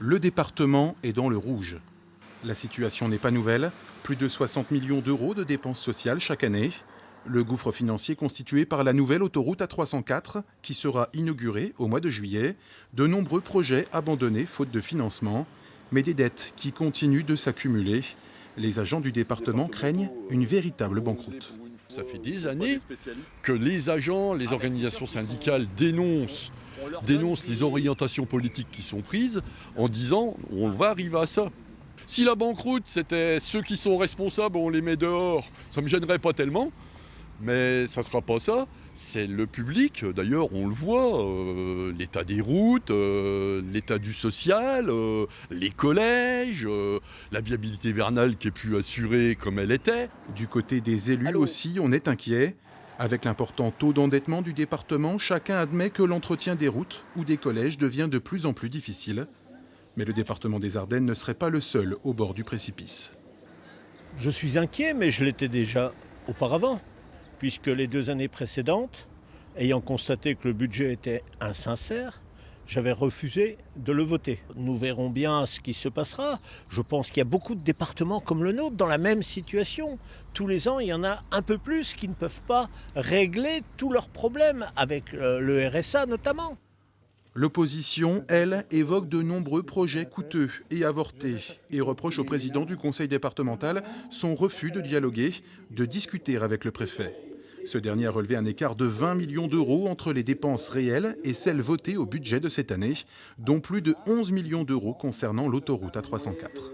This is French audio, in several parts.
le département est dans le rouge. La situation n'est pas nouvelle, plus de 60 millions d'euros de dépenses sociales chaque année. Le gouffre financier constitué par la nouvelle autoroute A304 qui sera inaugurée au mois de juillet, de nombreux projets abandonnés faute de financement, mais des dettes qui continuent de s'accumuler. Les agents du département craignent une véritable banqueroute. Ça fait des années que les agents, les organisations syndicales dénoncent les orientations politiques qui sont prises en disant on va arriver à ça. Si la banqueroute, c'était ceux qui sont responsables, on les met dehors, ça ne me gênerait pas tellement. Mais ça ne sera pas ça, c'est le public, d'ailleurs on le voit, l'état des routes, l'état du social, les collèges, la viabilité hivernale qui est plus assurée comme elle était. Du côté des élus aussi, on est inquiet. Avec l'important taux d'endettement du département, chacun admet que l'entretien des routes ou des collèges devient de plus en plus difficile. Mais le département des Ardennes ne serait pas le seul au bord du précipice. Je suis inquiet, mais je l'étais déjà auparavant, puisque les 2 années précédentes, ayant constaté que le budget était insincère, j'avais refusé de le voter. Nous verrons bien ce qui se passera. Je pense qu'il y a beaucoup de départements comme le nôtre dans la même situation. Tous les ans, il y en a un peu plus qui ne peuvent pas régler tous leurs problèmes, avec le RSA notamment. L'opposition, elle, évoque de nombreux projets coûteux et avortés et reproche au président du conseil départemental son refus de dialoguer, de discuter avec le préfet. Ce dernier a relevé un écart de 20 millions d'euros entre les dépenses réelles et celles votées au budget de cette année, dont plus de 11 millions d'euros concernant l'autoroute A304.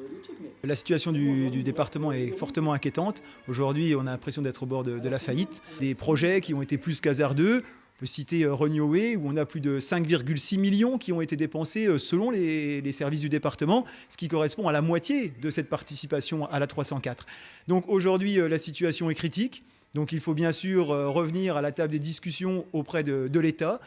La situation du département est fortement inquiétante. Aujourd'hui, on a l'impression d'être au bord de la faillite. Des projets qui ont été plus qu'hasardeux. On peut citer Reneway, où on a plus de 5,6 millions qui ont été dépensés selon les services du département, ce qui correspond à la moitié de cette participation à la 304. Donc aujourd'hui, la situation est critique. Donc il faut bien sûr revenir à la table des discussions auprès de l'État.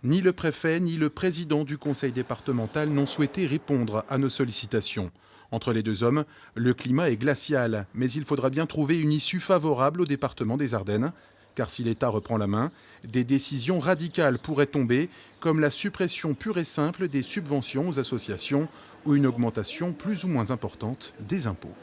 Ni le préfet ni le président du conseil départemental n'ont souhaité répondre à nos sollicitations. Entre les deux hommes, le climat est glacial, mais il faudra bien trouver une issue favorable au département des Ardennes. Car si l'État reprend la main, des décisions radicales pourraient tomber, comme la suppression pure et simple des subventions aux associations ou une augmentation plus ou moins importante des impôts.